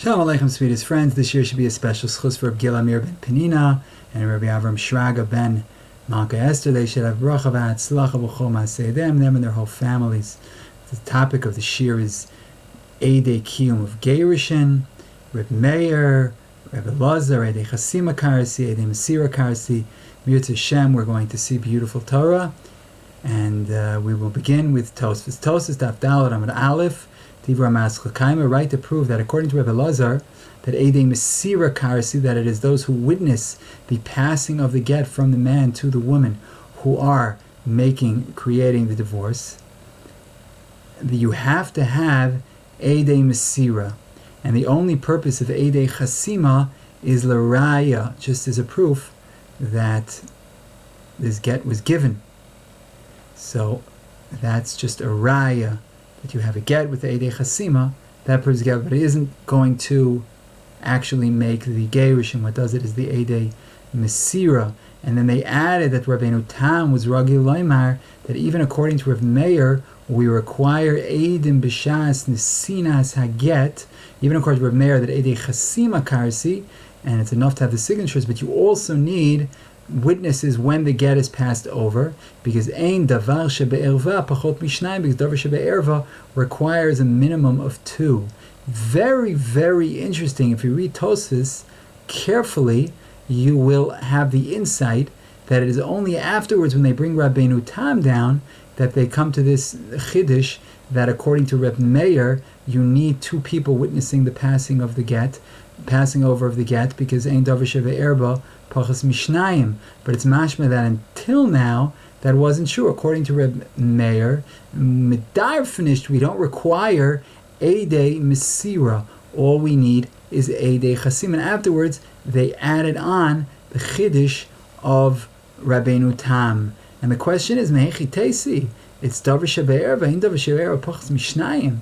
Shalom Aleichem, sweetest friends. This year should be a special schus for Rebbe Meir ben Penina and Rabbi Avram Shraga ben Malka Esther. They should have bracha v'atzlacha b'chol ma'aseh them and their whole families. The topic of the shir is Eidei Kiyum of Gerushin, Rebbe Meir, Rebbe Lazar, Eidei Chasima Karsi, Eidei Mesira Karsi. Mirtz Hashem, we're going to see beautiful Torah, and we will begin with Tosfos. Tosfos Daf Daled Amud Aleph. Right, to prove that according to Rebbe Lazar, that Eidei Mesira Karsi, that it is those who witness the passing of the get from the man to the woman who are creating the divorce, you have to have Eidei Mesira. And the only purpose of Eidei Chasima is l'raya, just as a proof that this get was given. So that's just a raya, that you have a get with the Eidei Chasima, that proves get, but it isn't going to actually make the Gerushin. What does it is the Eidei Mesira. And then they added that Rabbeinu Tam was Ragil Loimar, that even according to Rav Meir, we require Eidim B'Shas Nesinas Haget, even according to Rav Meir, that Eidei Chasima Karsi, and it's enough to have the signatures, but you also need witnesses when the get is passed over, because ein davar shebe'erva pachot mishnayim, because davar shebe'erva requires a minimum of 2. Very, very interesting. If you read Tosfos carefully, you will have the insight that it is only afterwards, when they bring Rabbeinu Tam down, that they come to this chiddush that according to Reb Meir, you need 2 people witnessing the passing over of the get, because ein davar shebe'erva pachas mishnayim. But it's mashma that until now that wasn't true. According to Reb Meir, Midar finished, we don't require Eidei Mesira. All we need is Eidei Chasim. And afterwards, they added on the Chiddush of Rabbeinu Tam. And the question is, Mehechi Teisi, it's Davar Shebe'erva, in Davar Shebe'erva pachas mishnayim.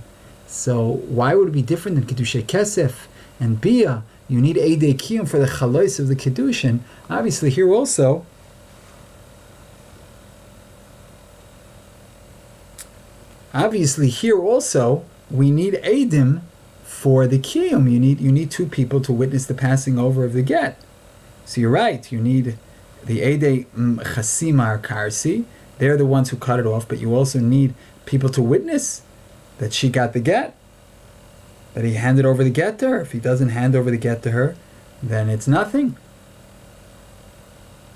So why would it be different than Kiddushay Kesef and Bia? You need Eidei Kiyum for the chalois of the Kiddushin. Obviously here also, we need Eidim for the Kiyum. You need 2 people to witness the passing over of the get. So you're right, you need the Eidei Chasima Karsi. They're the ones who cut it off, but you also need people to witness that she got the get, that he handed over the get to her. If he doesn't hand over the get to her, then it's nothing.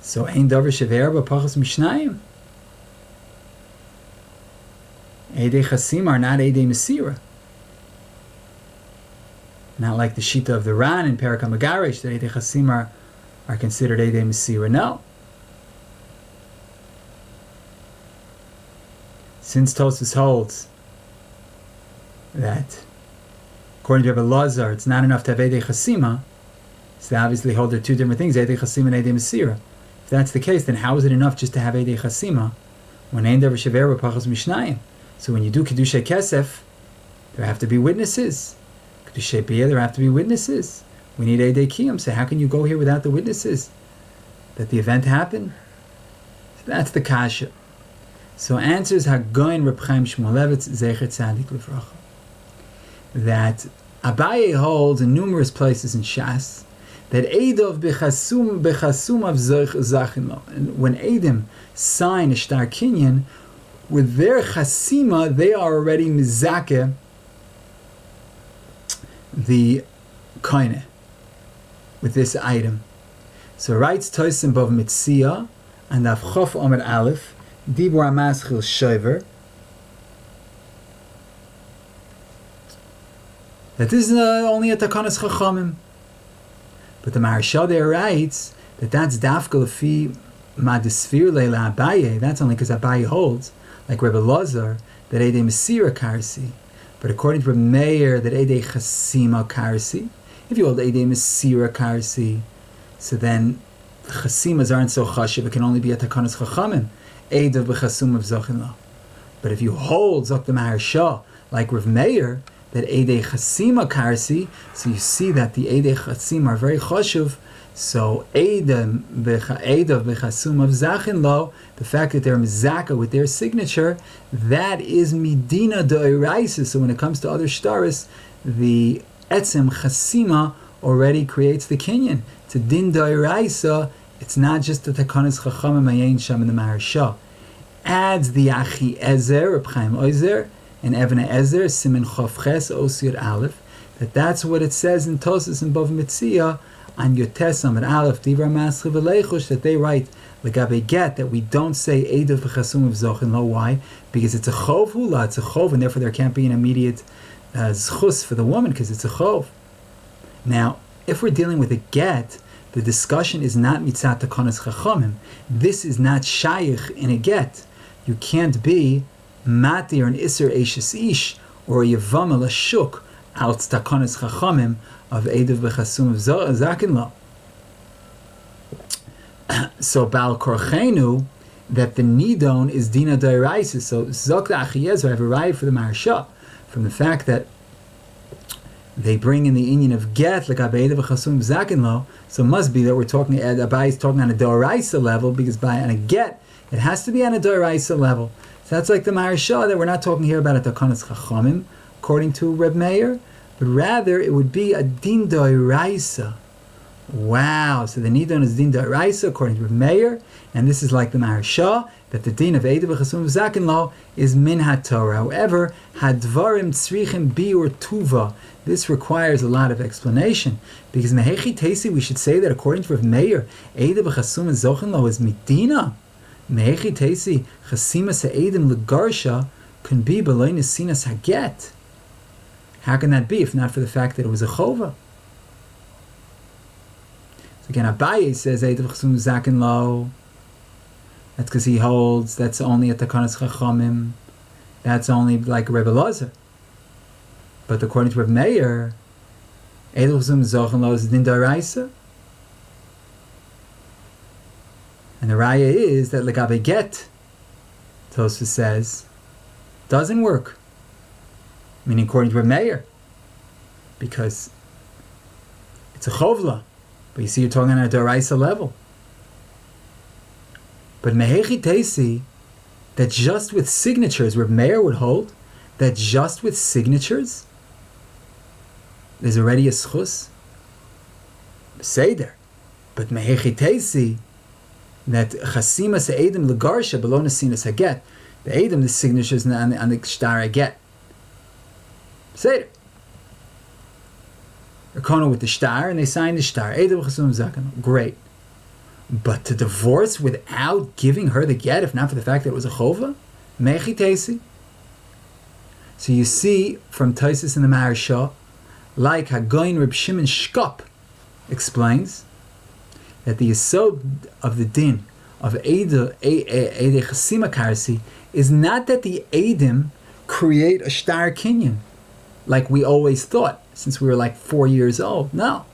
So ein davar shebe'erva pachas mishnayim. Eidei Chasim are not Eidei Mesira. Not like the Shita of the Ran in Perak HaMegarish, that Eidei Chasim are considered Eidei Mesira. No. Since Tosfos holds that according to Rebbe Lazar, it's not enough to have Eidei Chasima, so they obviously hold there 2 different things, Eidei Chasima and Eidei Mesira. If that's the case, then how is it enough just to have Eidei Chasima when ein davar shebe'erva pachas mishnayim? So when you do Kiddushay Kesef, there have to be witnesses. Kiddushay Bia, there have to be witnesses. We need Eidei Kiyum, so how can you go here without the witnesses that the event happened? So that's the kasha. So answers Hagoyin Reb Chaim Shmulevitz Zecher Tzadik Livracha, that Abaye holds in numerous places in Shas that Eidov bechasum of zachin. And when Eidim sign a shtar kinyan, with their chasima, they are already mizake the koine with this item. So writes Tosim Bov Mitzia and Avchof Omer Aleph Dibur Amaschil Shover, that this is only a Takanas Chachamim. But the Maharsha there writes that that's Dafka Lefi Madisfir Leila Abaye. That's only because Abaye holds, like Rebbe Lazar, that Eidei Mesira Karsi. But according to Rebbe Meir, that Eidei Chasima Karsi. If you hold Eidei Mesira Karsi, so then the Chasimas aren't so chashiv, it can only be a Takanas Chachamim. Eidav B'chasum of Zachin. But if you hold Zok the Maharsha, like Rebbe Meir, that Eidei Chasima Karsi, so you see that the Eidei Chasim are very chashuv. So Eidav B'chasum of Zachin Lo, the fact that they're mizaka with their signature, that is Midina D'Oraisa. So when it comes to other shtaris, the Etzem chasima already creates the kinyan. It's a din d'oraisa. It's not just the takanas chachamim ayin sham in the Maharsha. Adds the Achi Ezer, Reb Chaim Ozer, and Even Ezer, Simin Chavches, Osir Aleph, that's what it says in Tosas and Bava Metzia, on Yotes Amid Aleph, Divar Maschi V'leichush, that they write, Legabe Get, that we don't say Eidei V'chasum V'zochin Lo. Why? Because it's a Chov Hula, it's a Chov, and therefore there can't be an immediate Zchus for the woman, because it's a Chov. Now, if we're dealing with a Get, the discussion is not Mitzat Takanas Chachamim. This is not Shayich in a Get. You can't be Mati or an Isser Eishes Ish or a Yavam al Shuk out Takanas Chachamim of Eidei V'chasum Zakin Lo. So Baal Korchenu, that the Nidon is Dina Dairaisis. So Zokta Achiezer, I have arrived for the Maharsha from the fact that they bring in the union of get, like Eidei V'chasum Zakin Lo. So it must be that we're talking, Abai is talking on a Doraisa level, because on a get, it has to be on a Doraisa level. So that's like the Maharsha, that we're not talking here about a Takanas Chachamim, according to Rebbe Meir, but rather it would be a Din Doraisa. Wow, so the Nidon is Din Doraisa, according to Rebbe Meir, and this is like the Maharsha, that the Din of Eidei V'chasum Zakin Lo is Min HaTorah. However, Hadvarim Tzrichim Biur Tuva. This requires a lot of explanation, because Mehechi Teisi, we should say that according to Rav Meir, Eidei V'chasum Zakin Lo is Medina. Mehechi Teisi, Chasimas Ha'edim Legarsha can be B'loi Nesinas Haget. How can that be if not for the fact that it was a Chova? So again, Abaye says Eidei V'chasum Zakin Lo. That's because he holds that's only at Takanas Chachamim. That's only like Rebbe Lazar. But according to Reb Meir, Eidei V'chasum Zakin Lo is Din Daraisa. And the raya is that Legabe Get, Tosfos says, doesn't work. Meaning according to Reb Meir. Because it's a Chovla. But you see, you're talking on a Daraisa level. But Mehechi Teisi, that just with signatures, Reb Meir would hold, that just with signatures, there's already a schus, Seder. But Mehechi Teisi, that Chasimas Ha'edim Legarsha below Nesinas Haget, the Edim, the signatures on the Shtar Haget. Seder. Elchonon with the Shtar, and they signed the Shtar. Eidei V'chasum Zakin. Great. But to divorce without giving her the get, if not for the fact that it was a chova, Mechi Teisi. So you see from Tosfos in the Maharsha, like Hagoyin Reb Shimon Shkop explains, that the yesod of the din of Eidei Chasima Karsi is not that the Eidim create a Shtar Kinyan, like we always thought, since we were like 4 years old. No.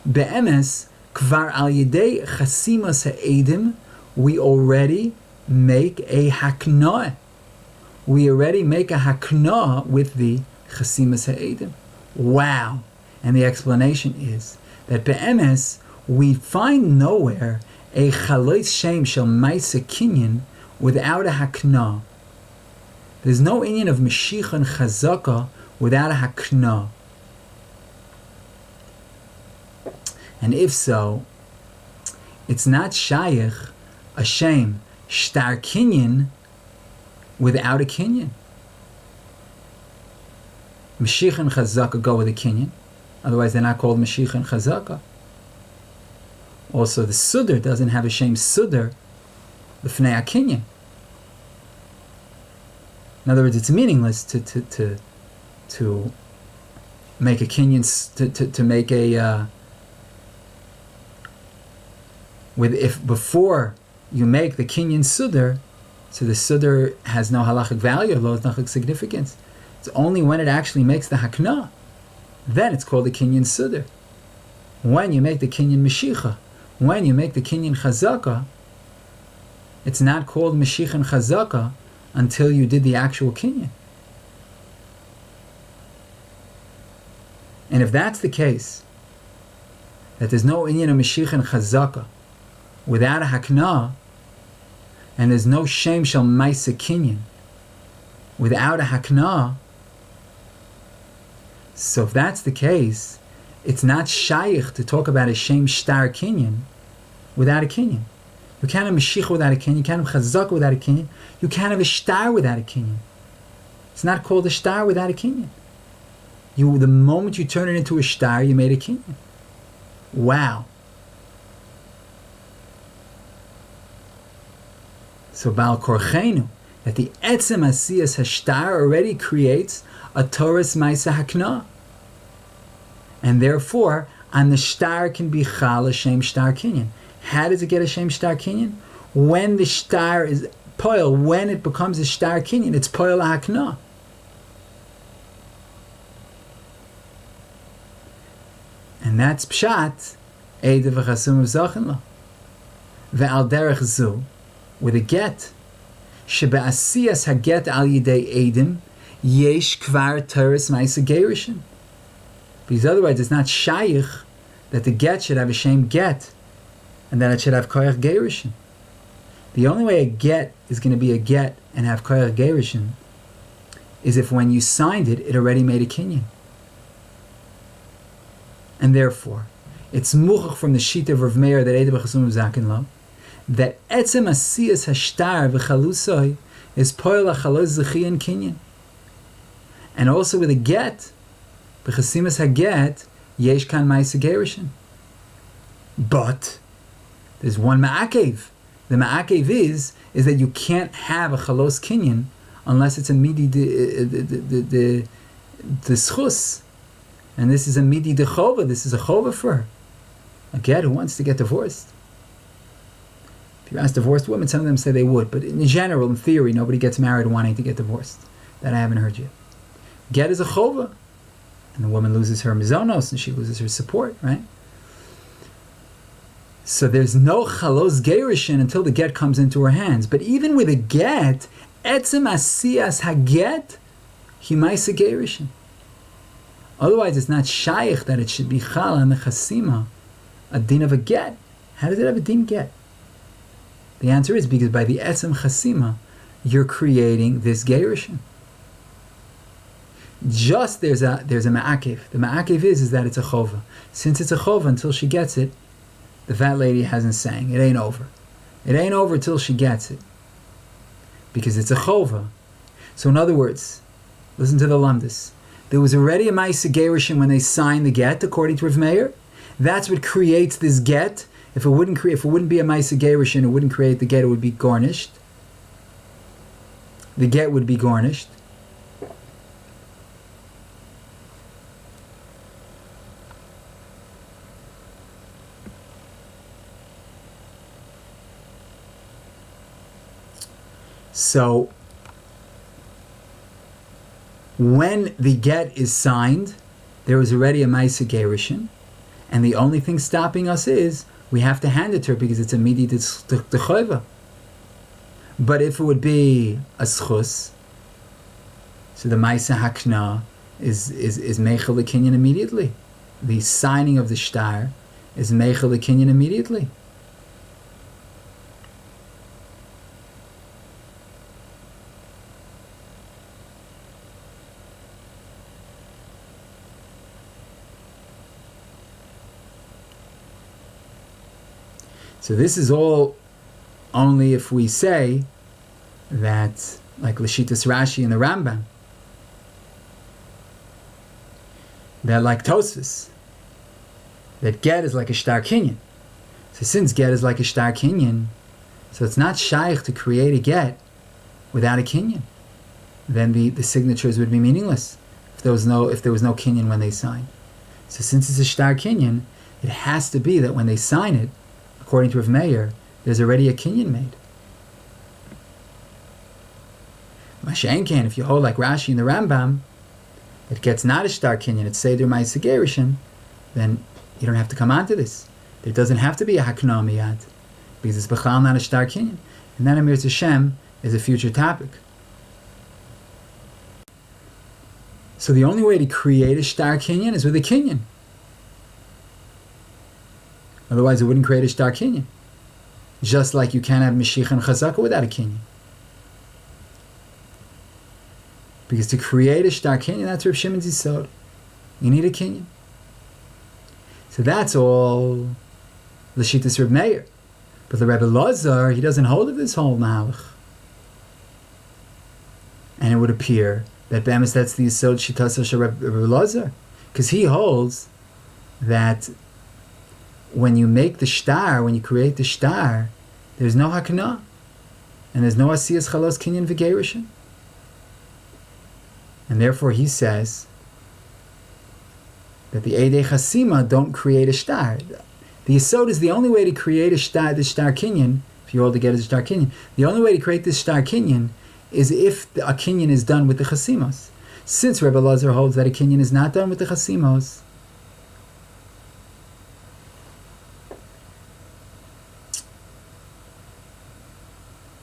Be'emes, Kvar al Yidei Chasimas Ha'edim, we already make a Haknah. We already make a Haknah with the Chasimas Ha'edim. Wow. And the explanation is that Be'emes, we find nowhere a Chalois Shem Shel Maisa Kinyan without a Haknah. There's no inyan of Mashiach and Chazaka without a Haknah. And if so, it's not Shayach, a shame, Shtar Kinyan without a Kinyan. Mashiach and Chazaka go with a Kinyan, otherwise they're not called Mashiach and Chazaka. Also, the Sudar doesn't have a shame Sudar, the Fnei HaKinyan. In other words, it's meaningless to make a Kinyan, to make a if before you make the Kinyan Sudar, so the Sudar has no halachic value, no halachic significance. It's only when it actually makes the Haknah, then it's called the Kinyan Sudar. When you make the Kinyan Mashicha, when you make the Kinyan Chazaka, it's not called Mashiach and Chazaka until you did the actual Kinyan. And if that's the case, that there's no inyan of Mashiach and Chazaka without a Haknah, and there's no Shem Shel Maisa Kinyan without a Haknah, So if that's the case, it's not shaykh to talk about a shem shtar kinyan without a kinyan. You can't have Mashiach without a kinyan, you can't have Chazak without a kinyan, you can't have a shtar without a kinyan. It's not called a shtar without a kinyan. The moment you turn it into a shtar, you made a kinyan. Wow. So Baal Korchenu, that the etzem asiyas hashtar already creates a Torah's Maisa Hakna. And therefore, on the shtar can be chal a shem shtar kinyan. How does it get a shem shtar kinyan? When the shtar is poil, when it becomes a shtar kinyan, it's poil hakna. And that's pshat, Eidei v'chasum v'zachin lo. Ve'al derech zu, with a get, shebe'asiyas haget al yidei edim, yesh kvar teres ma'isa gerushin. Because otherwise it's not shaykh that the get should have a shem get, and that it should have koyach gerushin. The only way a get is going to be a get and have koyach gerushin is if when you signed it, it already made a kinyan. And therefore, it's muchach from the sheet of Rav Meir that Eidei b'chasum v'zakin lo, that etzem asiyas hashtar v'chalusoi is poil achalos zechiyan kinyan. And also with a get, b'chasimas haget, yesh kan ma'isa gerushin. But there's one ma'akev. The ma'akev is that you can't have a chalos kinyan unless it's a midi the schus. And this is a midi de chova. This is a chova for her. A get who wants to get divorced. If you ask divorced women, some of them say they would. But in general, in theory, nobody gets married wanting to get divorced. That I haven't heard yet. Get is a chova. And the woman loses her mizonos and she loses her support, right? So there's no chalos gerushin until the get comes into her hands. But even with a get, etzem asiyas haget, himaisa gerushin. Otherwise, it's not shaykh that it should be chal on the chasima, a din of a get. How does it have a din get? The answer is because by the etzem chasima, you're creating this gerushin. Just there's a ma'akev. The ma'akev is that it's a chova. Since it's a chova, until she gets it, the fat lady hasn't sang. It ain't over. It ain't over till she gets it. Because it's a chova. So in other words, listen to the lamdis. There was already a ma'isa gerushin when they signed the get, according to Rav Meir. That's what creates this get. If it wouldn't be a ma'isa gerushin, it wouldn't create the get. It would be garnished. The get would be garnished. So, when the get is signed, there is already a ma'isa gerushin, and the only thing stopping us is we have to hand it to her because it's a midi de chayva. But if it would be a schus, so the ma'isa hakna is meichel the kinyan immediately. The signing of the shtar is meichel the kinyan immediately. So this is all only if we say that, like Lashitas Rashi and the Rambam, that like Tosfos, that get is like a shtar kinyan. So since get is like a shtar kinyan, so it's not shaykh to create a get without a kinyan. Then the signatures would be meaningless if there was no kinyan when they sign. So since it's a shtar kinyan, it has to be that when they sign it, according to Rav Meir, there's already a kinyan made. Mashen can, if you hold like Rashi and the Rambam, it gets not a shtar kinyan, it's Seder Ma'aseh Gerushin, then you don't have to come on to this. There doesn't have to be a hakna miyad, because it's b'chal not a shtar kinyan. And that Amir Hashem is a future topic. So the only way to create a shtar kinyan is with a kinyan. Otherwise, it wouldn't create a shtar kinyan. Just like you can't have Mashiach and Chazaka without a kinyan. Because to create a shtar kinyan, that's Reb Shimon's Yisod. You need a Kiyum. So that's all L'shitas Reb Meir. But the Rebbe Lazar, he doesn't hold of this whole Mahalach. And it would appear that Be'emes that's the Yisod Shitas Shel Rebbe Lazar. Because he holds that when you make the shtar, when you create the shtar, there's no hakana. And there's no asiyas chalos kinyan v'gerushin. And therefore he says that the Eidei Chasima don't create a shtar. The Yisod is the only way to create a shtar, the shtar kinyan, if you hold together the shtar kinyan, the only way to create this shtar kinyan is if a kinyan is done with the chasimos. Since Rebbe Lazar holds that a kinyan is not done with the chasimos,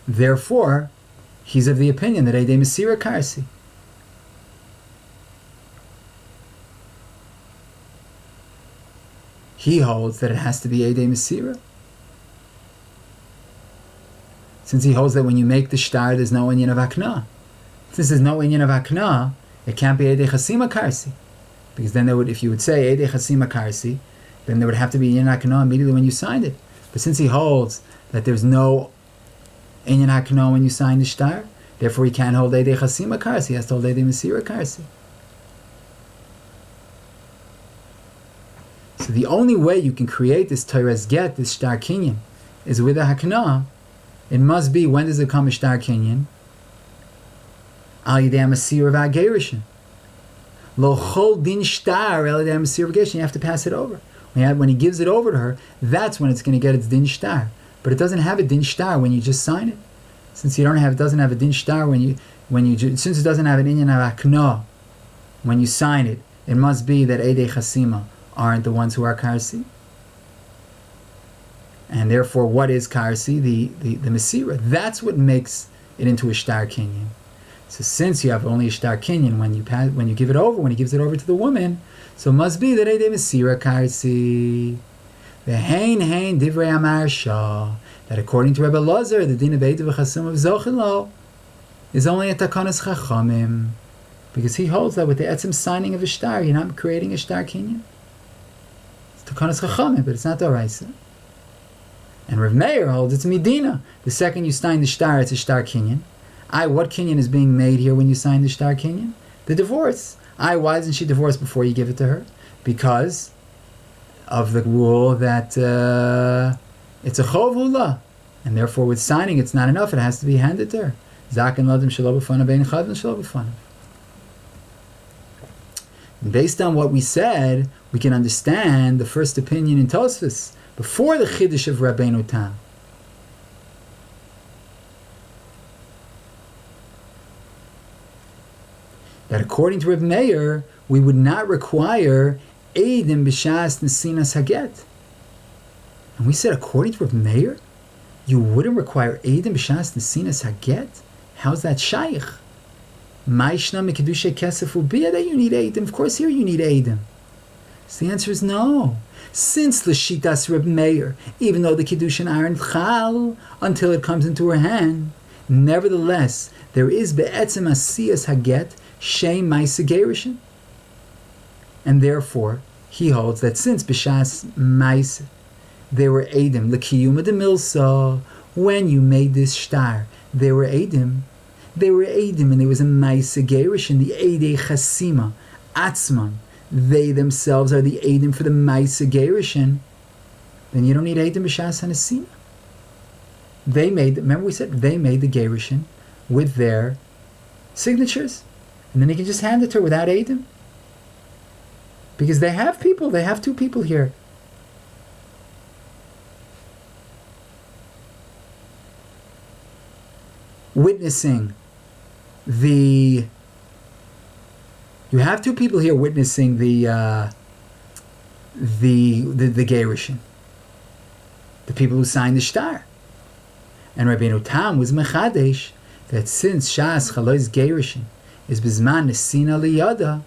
therefore, he's of the opinion that Eidei Mesira Karsi. He holds that it has to be Eidei Mesira. Since he holds that when you make the shtar, there's no inyan of akna. Since there's no inyan of akna, it can't be Eidei Chasima Karsi. Because then if you would say Eidei Chasima Karsi, then there would have to be inyan akna immediately when you signed it. But since he holds that there's no inyan akna when you sign the shtar, therefore he can't hold Eidei Chasima Karsi, he has to hold Eidei Mesira Karsi. So the only way you can create this Torah's get, this shtar kinyan, is with a hakna. It must be, when does it come a shtar kinyan? Al yidei masir v'agerishin. Lo chol din shtar el yidei masir v'agerishin. You have to pass it over. When he gives it over to her, that's when it's going to get its din shtar. But it doesn't have a din shtar when you just sign it. Since it doesn't have a din shtar since it doesn't have an inyan of hakna when you sign it, it must be that Eidei Chasima aren't the ones who are Karsi. And therefore, what is Karsi? The Mesira. That's what makes it into a Shtar Kinyan. So since you have only a Shtar Kinyan when you give it over, when he gives it over to the woman, so it must be that Eidei Mesira Karsi. V'hein hein divrei Amar Shah, that according to Rebbe Lazar, the din of Eidei v'chasim of Zochelo is only a Takanas Chachamim. Because he holds that with the etzim signing of a Shtar, you're not creating a Shtar Kinyan. Takanas Chachamim, but it's not Doraisa. And Rav Meir holds it's Medina. The second you sign the shtar, it's a shtar kinyan. What kinyan is being made here when you sign the shtar kinyan? The divorce. Why isn't she divorced before you give it to her? Because of the rule that it's a chov hula, and therefore with signing it's not enough. It has to be handed to her. Zaken ladim shelo b'fanav bein chadvan shelo b'fanav. Based on what we said, we can understand the first opinion in Tosfos before the Chiddush of Rabbeinu Tam. That according to Reb Meir, we would not require Eidim b'shas nesinas haget. And we said, according to Reb Meir, you wouldn't require Eidim b'shas nesinas haget? How's that shaykh? Ma'ishna mikadushe kesef ubiyah that you need Eidim. Of course here you need Eidim. So the answer is no. Since l'shitas Reb Meir, even though the kiddushin aren't chal until it comes into her hand, nevertheless there is be'etzem asiyas haget shem ma'aseh gerushin, and therefore he holds that since b'shas ma'aseh there were Eidim l'kiyum de milsa, when you made this shtar there were Eidim, and there was a ma'aseh gerushin, the Eidei Chasima atzman. They themselves are the Eidim for the Ma'aseh Gerushin, then you don't need Eidim b'shas hanesina. Remember we said they made the Gerushin with their signatures, and then you can just hand it to her without Eidim. Because they have two people here. Witnessing you have two people here witnessing the Gerushin, the people who signed the shtar. And Rabbeinu Tam was mechadesh that since Shas Chalois Gerushin is bizman nesina liyada,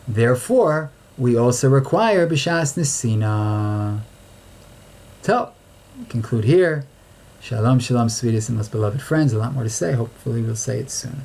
therefore we also require b'shas nesina. So we conclude here. Shalom, shalom, sweetest and most beloved friends. A lot more to say. Hopefully we'll say it soon.